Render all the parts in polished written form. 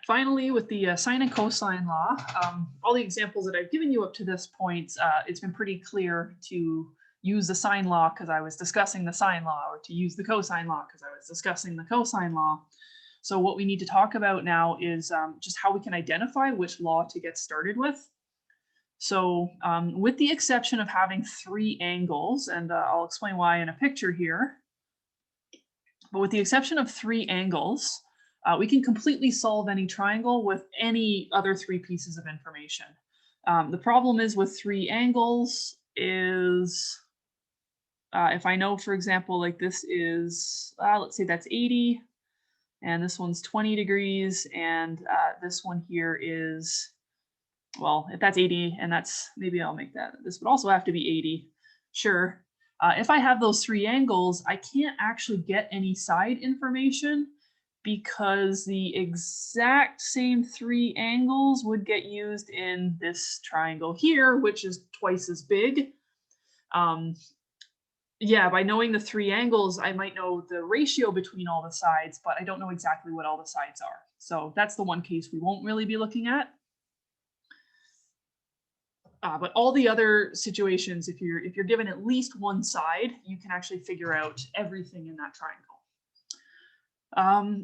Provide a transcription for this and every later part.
Finally, with the sine and cosine law, all the examples that I've given you up to this point, it's been pretty clear to use the sine law because I was discussing the sine law, or to use the cosine law because I was discussing the cosine law. So what we need to talk about now is just how we can identify which law to get started with. So with the exception of having three angles, and I'll explain why in a picture here, but with the exception of three angles, we can completely solve any triangle with any other three pieces of information. The problem is with three angles is if I know, for example, like this is, let's say that's 80, and this one's 20 degrees, and this one here is, well, if that's 80, and that's, maybe I'll make that, this would also have to be 80, sure. If I have those three angles, I can't actually get any side information because the exact same three angles would get used in this triangle here, which is twice as big. Yeah, by knowing the three angles, I might know the ratio between all the sides, but I don't know exactly what all the sides are. So that's the one case we won't really be looking at. But all the other situations, if you're given at least one side, you can actually figure out everything in that triangle.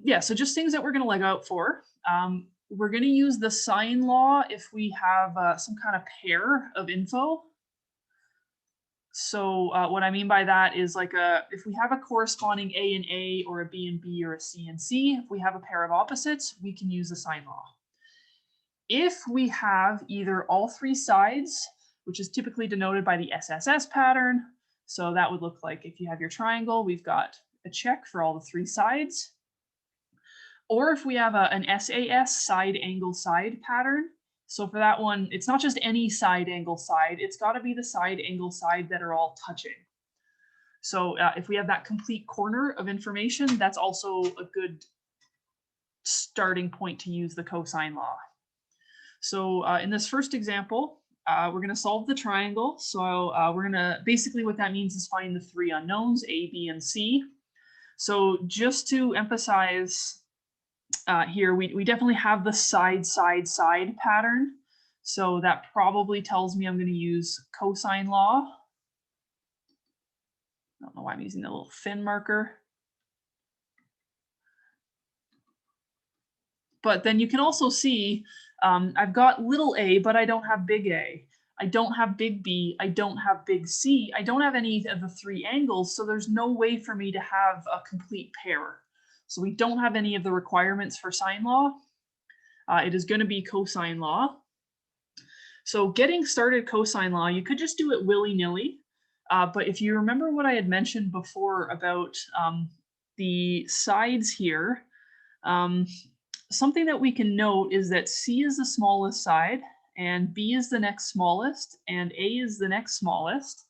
Yeah, so just things that we're going to leg out for. We're going to use the sine law if we have some kind of pair of info. So what I mean by that is like if we have a corresponding A and A, or a B and B, or a C and C, if we have a pair of opposites, we can use the sine law. If we have either all three sides, which is typically denoted by the SSS pattern, so that would look like if you have your triangle, we've got a check for all the three sides. Or if we have an SAS, side angle side pattern, so for that one, it's not just any side angle side, it's got to be the side angle side that are all touching. So if we have that complete corner of information, that's also a good starting point to use the cosine law. So in this first example, we're going to solve the triangle. So we're going to, basically what that means is find the three unknowns, A, B, and C. So just to emphasize here, we definitely have the side, side, side pattern. So that probably tells me I'm going to use cosine law. I don't know why I'm using the little thin marker. But then you can also see I've got little a, but I don't have big A. I don't have big B. I don't have big C. I don't have any of the three angles, so there's no way for me to have a complete pair. So we don't have any of the requirements for sine law. It is going to be cosine law. So getting started cosine law, you could just do it willy-nilly. But if you remember what I had mentioned before about the sides here, something that we can note is that C is the smallest side, and B is the next smallest, and A is the next smallest.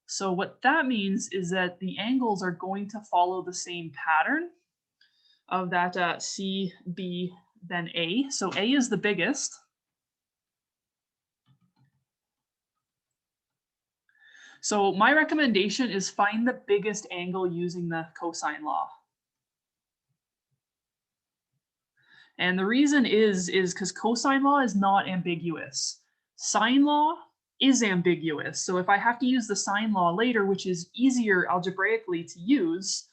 So what that means is that the angles are going to follow the same pattern of that C, B, then A. So A is the biggest. So my recommendation is find the biggest angle using the cosine law. And the reason is because cosine law is not ambiguous. Sine law is ambiguous. So if I have to use the sine law later, which is easier algebraically to use,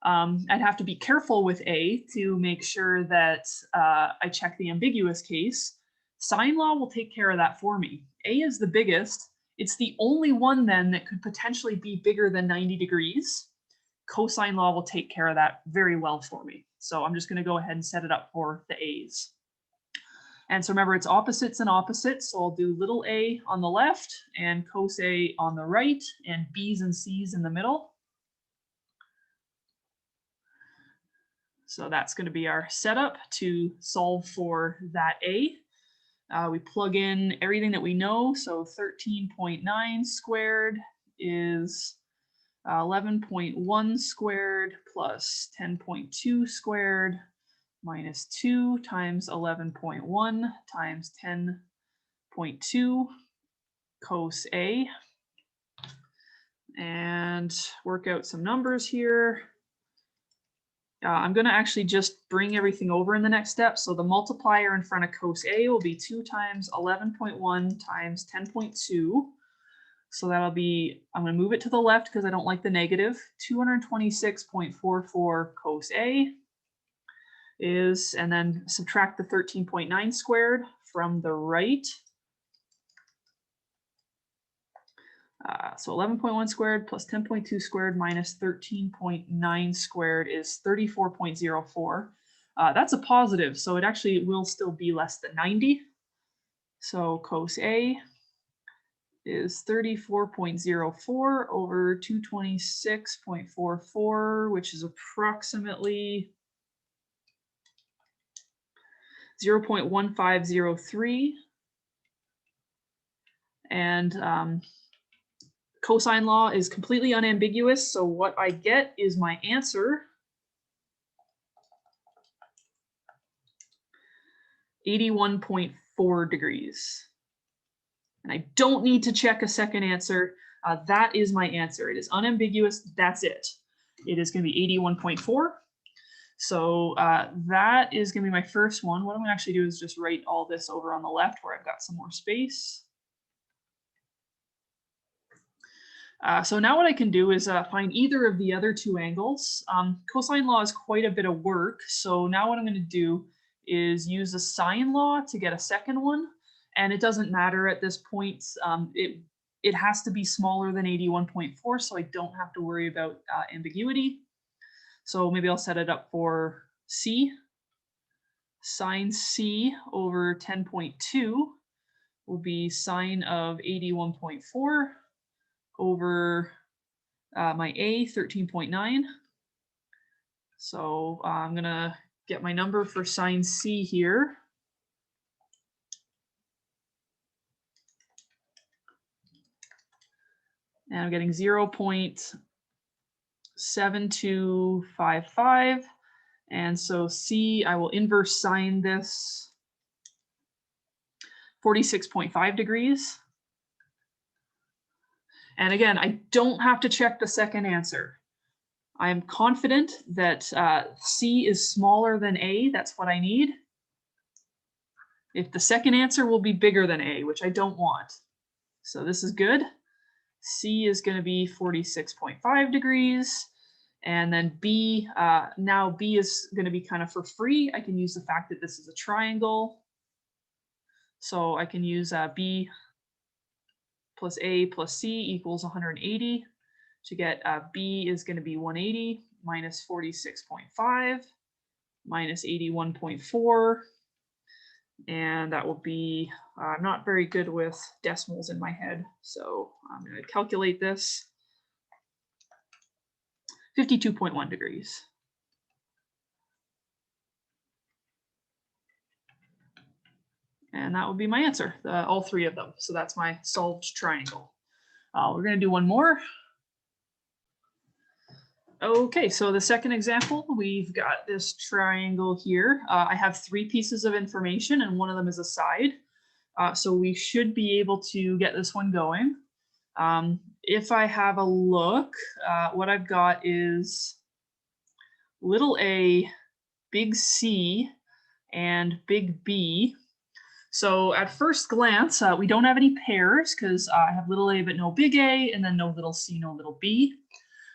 I'd have to be careful with A to make sure that I check the ambiguous case. Sine law will take care of that for me. A is the biggest. It's the only one then that could potentially be bigger than 90 degrees. Cosine law will take care of that very well for me. So I'm just going to go ahead and set it up for the A's. And so remember, it's opposites and opposites. So I'll do little a on the left and cos A on the right, and B's and C's in the middle. So that's going to be our setup to solve for that A. We plug in everything that we know. So 13.9 squared is 11.1 squared plus 10.2 squared minus 2 times 11.1 times 10.2 cos A. And work out some numbers here. I'm going to actually just bring everything over in the next step. So the multiplier in front of cos A will be 2 times 11.1 times 10.2. So that'll be, I'm going to move it to the left because I don't like the negative. 226.44 cos A is, and then subtract the 13.9 squared from the right. So 11.1 squared plus 10.2 squared minus 13.9 squared is 34.04. That's a positive, so it actually will still be less than 90. So cos A is 34.04 over 226.44, which is approximately 0.1503. And cosine law is completely unambiguous, so what I get is my answer, 81.4 degrees. And I don't need to check a second answer. That is my answer. It is unambiguous. That's it. It is going to be 81.4. So that is going to be my first one. What I'm going to actually do is just write all this over on the left where I've got some more space. So now what I can do is find either of the other two angles. Cosine law is quite a bit of work. So now what I'm going to do is use the sine law to get a second one. And it doesn't matter at this point. It has to be smaller than 81.4, so I don't have to worry about ambiguity. So maybe I'll set it up for C. Sine C over 10.2 will be sine of 81.4 over my A, 13.9. So I'm going to get my number for sine C here. And I'm getting 0.7255. And so C, I will inverse sine this 46.5 degrees. And again, I don't have to check the second answer. I am confident that C is smaller than A. That's what I need. If the second answer will be bigger than A, which I don't want. So this is good. C is going to be 46.5 degrees. And then B, now B is going to be kind of for free. I can use the fact that this is a triangle. So I can use B plus A plus C equals 180 to get B is going to be 180 minus 46.5 minus 81.4. And that will be, I'm not very good with decimals in my head, so I'm going to calculate this. 52.1 degrees. And that would be my answer, all three of them. So that's my solved triangle. We're going to do one more. Okay, so the second example, we've got this triangle here. I have three pieces of information and one of them is a side. So we should be able to get this one going. If I have a look, what I've got is little a, big C, and big B. So at first glance, we don't have any pairs because I have little a but no big A, and then no little c, no little b.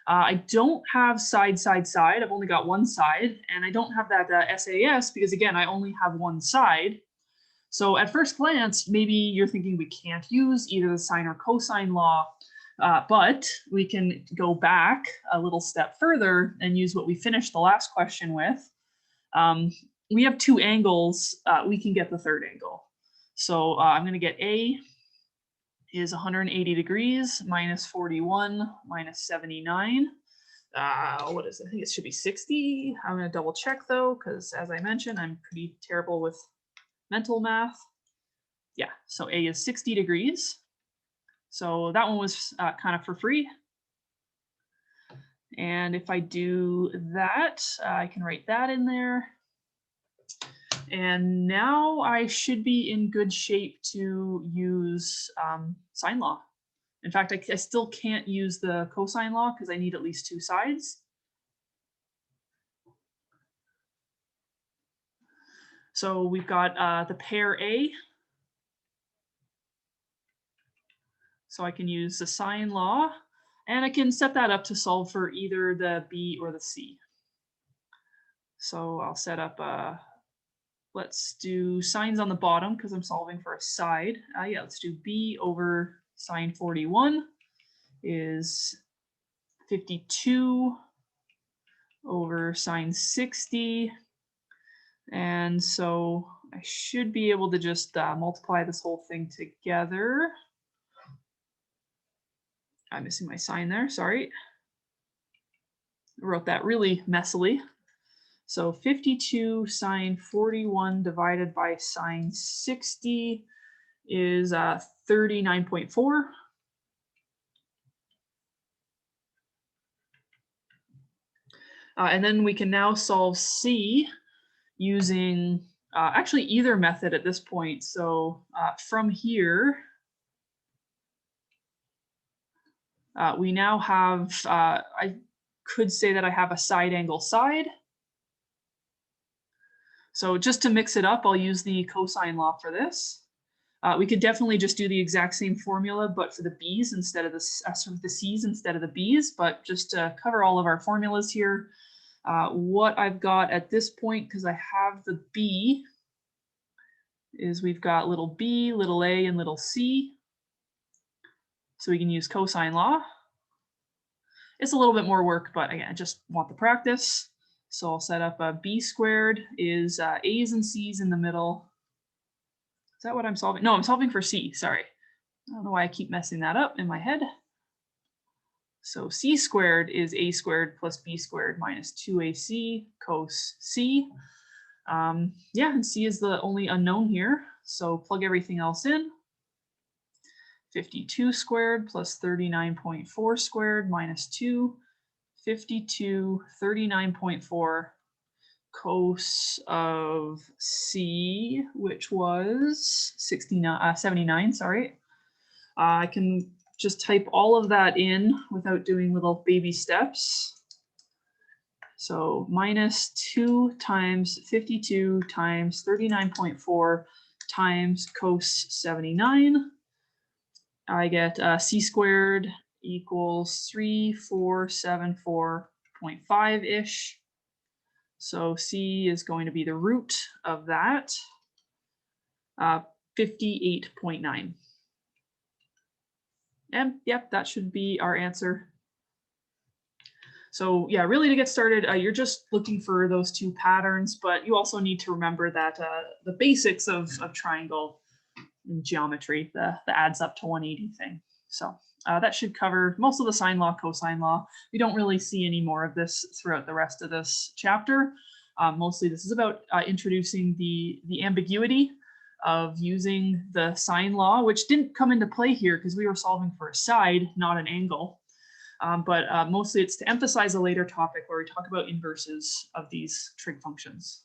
I don't have side, side, side. I've only got one side, and I don't have that SAS because, again, I only have one side. So at first glance, maybe you're thinking we can't use either the sine or cosine law, but we can go back a little step further and use what we finished the last question with. We have two angles. We can get the third angle. So I'm going to get A is 180 degrees minus 41 minus 79. What is it? I think it should be 60. I'm going to double check though, because as I mentioned, I'm pretty terrible with mental math. Yeah, so A is 60 degrees. So that one was kind of for free. And if I do that, I can write that in there. And now I should be in good shape to use sine law. In fact, I still can't use the cosine law because I need at least two sides. So we've got the pair A. So I can use the sine law, and I can set that up to solve for either the B or the C. So I'll set up let's do sines on the bottom because I'm solving for a side. Yeah, let's do B over sine 41 is 52 over sine 60. And so I should be able to just multiply this whole thing together. I'm missing my sign there, sorry. I wrote that really messily. So 52 sine 41 divided by sine 60 is 39.4. And then we can now solve C using actually either method at this point. So from here, we now have, I could say that I have a side angle side. So just to mix it up, I'll use the cosine law for this. We could definitely just do the exact same formula, but for the B's instead of the C's instead of the B's. But just to cover all of our formulas here, what I've got at this point, because I have the B, is we've got little b, little a, and little c. So we can use cosine law. It's a little bit more work, but again, I just want the practice. So I'll set up a b squared is a's and c's in the middle. Is that what I'm solving? No, I'm solving for c, sorry. I don't know why I keep messing that up in my head. So c squared is a squared plus b squared minus 2ac cos c. Yeah, and c is the only unknown here. So plug everything else in. 52 squared plus 39.4 squared minus 2. 52, 39.4 cos of c, which was 79, sorry. I can just type all of that in without doing little baby steps. So minus 2 times 52 times 39.4 times cos 79. I get c squared equals 3474.5-ish. So c is going to be the root of that, 58.9. And yep, that should be our answer. So yeah, really to get started, you're just looking for those two patterns, but you also need to remember that the basics of triangle geometry, the adds up to 180 thing. So that should cover most of the sine law, cosine law. We don't really see any more of this throughout the rest of this chapter. Mostly this is about introducing the ambiguity of using the sine law, which didn't come into play here because we were solving for a side, not an angle. But mostly it's to emphasize a later topic where we talk about inverses of these trig functions.